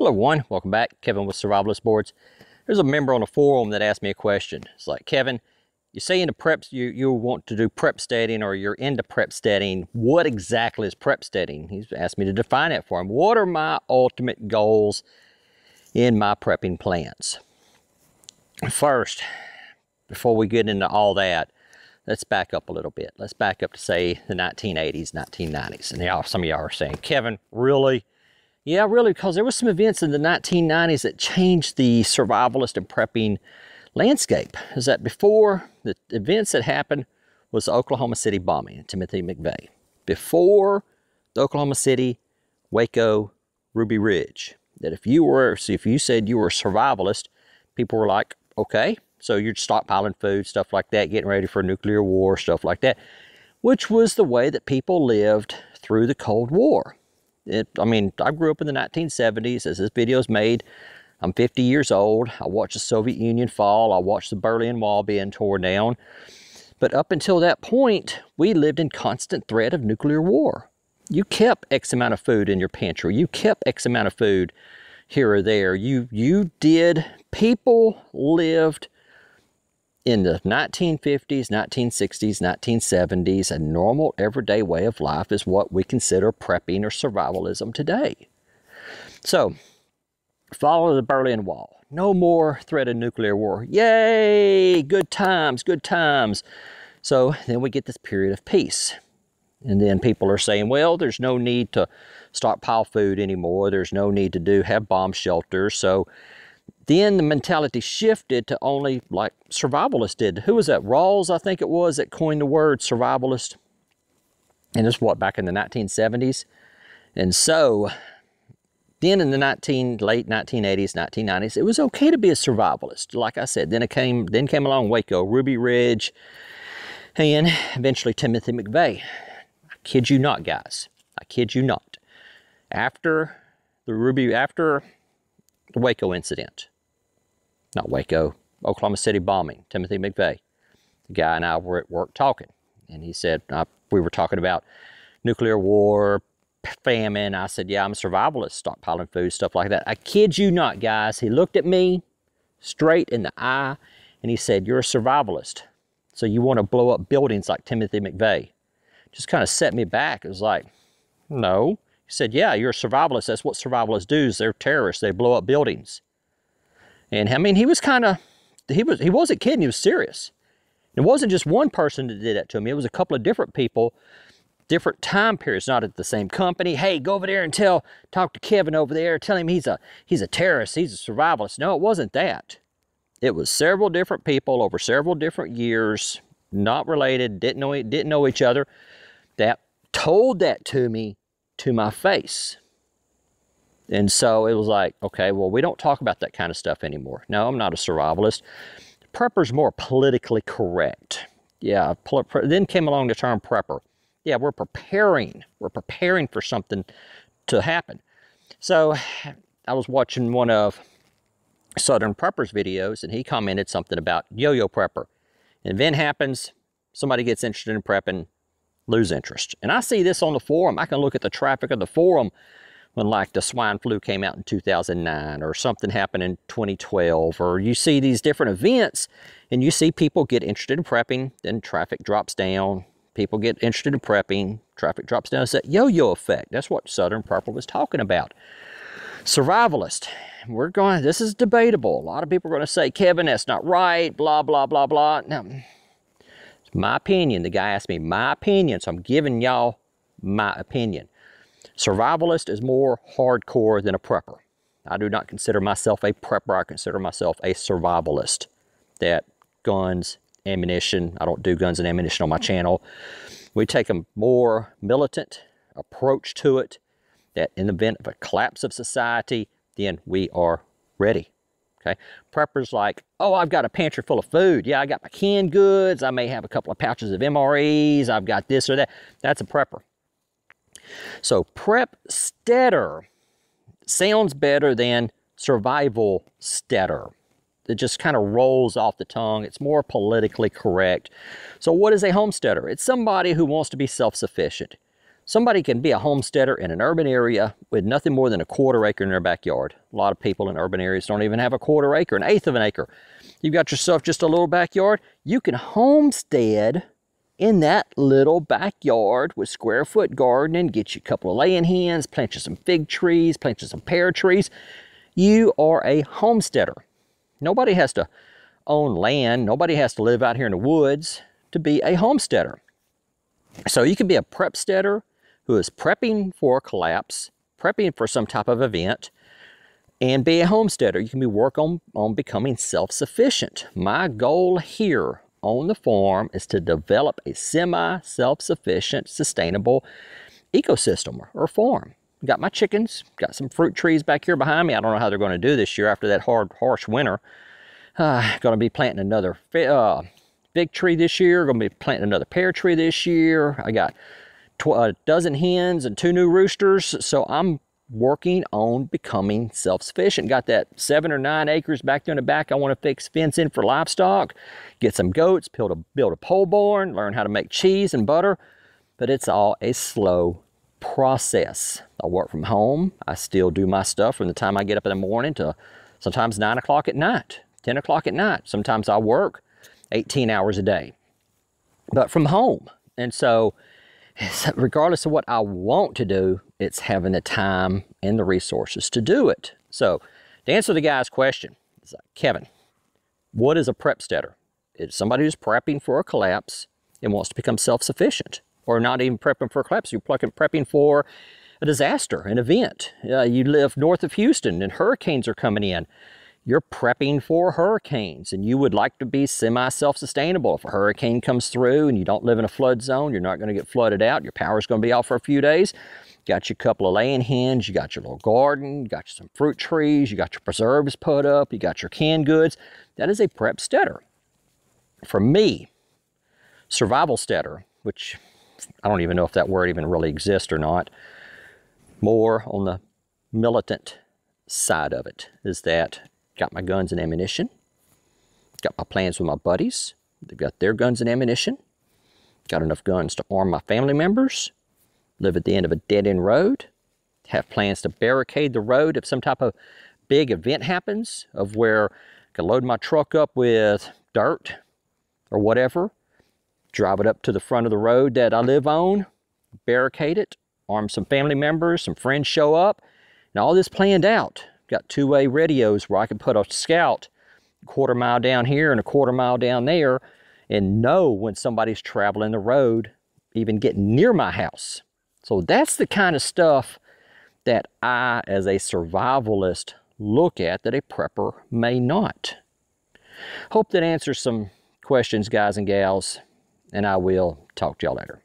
Hello everyone, welcome back. Kevin with Survivalist Boards. There's a member on the forum that asked me a question. It's like, Kevin, you say into preps you want to do Prepsteading, or you're into Prepsteading. What exactly is Prepsteading? He's asked me to define it for him. What are my ultimate goals in my prepping plans? First, before we get into all that, let's back up a little bit. Let's back up to, say, the 1980s, 1990s. And some of y'all are saying, Kevin, really? Yeah, really, because there were some events in the 1990s that changed the survivalist and prepping landscape. Is that before the events that happened was the Oklahoma City bombing and Timothy McVeigh. Before the Oklahoma City, Waco, Ruby Ridge, that if you said you were a survivalist, people were like, okay, so you're stockpiling food, stuff like that, getting ready for a nuclear war, stuff like that, which was the way that people lived through the Cold War. I grew up in the 1970s. As this video is made, I'm 50 years old. I watched the Soviet Union fall. I watched the Berlin Wall being torn down. But up until that point, we lived in constant threat of nuclear war. You kept X amount of food in your pantry. You kept X amount of food here or there. People lived in the 1950s, 1960s, 1970s, a normal everyday way of life is what we consider prepping or survivalism today. So, follow the Berlin Wall. No more threat of nuclear war. Yay! Good times, good times. So then we get this period of peace. And then people are saying, well, there's no need to stockpile food anymore. There's no need to have bomb shelters. So then the mentality shifted to only like survivalists did. Who was that? Rawls, I think it was, that coined the word survivalist. And this was back in the 1970s. And so then in the late 1980s, 1990s, it was okay to be a survivalist. Like I said, then came along Waco, Ruby Ridge, and eventually Timothy McVeigh. I kid you not, guys. I kid you not. After the Waco incident, not Waco, Oklahoma City bombing, Timothy McVeigh, the guy and I were at work talking, and he said, we were talking about nuclear war, famine. I said, yeah, I'm a survivalist, stockpiling food, stuff like that. I kid you not, guys. He looked at me straight in the eye, and he said, you're a survivalist, so you want to blow up buildings like Timothy McVeigh. Just kind of set me back. It was like, no. He said, yeah, you're a survivalist. That's what survivalists do. They're terrorists. They blow up buildings. And I mean, he wasn't kidding. He was serious. It wasn't just one person that did that to me. It was a couple of different people, different time periods, not at the same company. Hey, go over there and talk to Kevin over there. Tell him he's a terrorist. He's a survivalist. No, it wasn't that. It was several different people over several different years, not related, didn't know each other, that told that to me to my face. And so it was like, okay, well, we don't talk about that kind of stuff anymore. No, I'm not a survivalist. Prepper's more politically correct. Yeah, then came along the term prepper. Yeah, we're preparing. We're preparing for something to happen. So I was watching one of Southern Prepper's videos, and he commented something about yo-yo prepper. An event happens, somebody gets interested in prepping, lose interest. And I see this on the forum. I can look at the traffic of the forum when like the swine flu came out in 2009 or something happened in 2012, or you see these different events and you see people get interested in prepping, then traffic drops down. People get interested in prepping, traffic drops down. It's that yo-yo effect. That's what Southern Prepper was talking about. Survivalist. This is debatable. A lot of people are going to say, Kevin, that's not right, blah, blah, blah, blah. Now, it's my opinion. The guy asked me my opinion, so I'm giving y'all my opinion. Survivalist is more hardcore than a prepper. I do not consider myself a prepper. I consider myself a survivalist. That guns, ammunition, I don't do guns and ammunition on my channel. We take a more militant approach to it, that in the event of a collapse of society, then we are ready. Okay? Preppers like, oh, I've got a pantry full of food. Yeah, I got my canned goods. I may have a couple of pouches of MREs. I've got this or that. That's a prepper. So Prepsteader sounds better than survivalsteader. It just kind of rolls off the tongue. It's more politically correct. So what is a homesteader? It's somebody who wants to be self-sufficient. Somebody can be a homesteader in an urban area with nothing more than a 1/4 acre in their backyard. A lot of people in urban areas don't even have a 1/4 acre, an 1/8 of an acre. You've got yourself just a little backyard. You can homestead in that little backyard with square foot gardening, get you a couple of laying hens, plant you some fig trees, plant you some pear trees. You are a homesteader. Nobody has to own land. Nobody has to live out here in the woods to be a homesteader. So you can be a prepsteader who is prepping for a collapse, prepping for some type of event, and be a homesteader. You can be working on becoming self-sufficient. My goal here on the farm is to develop a semi-self-sufficient, sustainable ecosystem or farm. Got my chickens, got some fruit trees back here behind me. I don't know how they're going to do this year after that harsh winter. Going to be planting another fig tree this year. Going to be planting another pear tree this year. I got a dozen hens and 2 new roosters. So I'm working on becoming self-sufficient. Got that 7 or 9 acres back there in the back. I want to fence in for livestock, get some goats, build a pole barn, learn how to make cheese and butter. But it's all a slow process. I work from home. I still do my stuff from the time I get up in the morning to sometimes 9 o'clock at night, 10 o'clock at night. Sometimes I work 18 hours a day, but from home. And so regardless of what I want to do, it's having the time and the resources to do it. So to answer the guy's question, it's like, Kevin, what is a prepsteader? It's somebody who's prepping for a collapse and wants to become self-sufficient, or not even prepping for a collapse. You're prepping for a disaster, an event. You live north of Houston and hurricanes are coming in. You're prepping for hurricanes and you would like to be semi-self-sustainable. If a hurricane comes through and you don't live in a flood zone, you're not going to get flooded out. Your power's going to be off for a few days. Got you a couple of laying hens, you got your little garden, you got you some fruit trees, you got your preserves put up, you got your canned goods. That is a prepsteader. For me, survival steader, which I don't even know if that word even really exists or not, more on the militant side of it, is that got my guns and ammunition, got my plans with my buddies, they've got their guns and ammunition, got enough guns to arm my family members, live at the end of a dead-end road, have plans to barricade the road if some type of big event happens, of where I can load my truck up with dirt or whatever, drive it up to the front of the road that I live on, barricade it, arm some family members, some friends show up, and all this planned out. Got 2-way radios where I can put a scout a 1/4 mile down here and a 1/4 mile down there and know when somebody's traveling the road, even getting near my house. So that's the kind of stuff that I, as a survivalist, look at that a prepper may not. Hope that answers some questions, guys and gals, and I will talk to y'all later.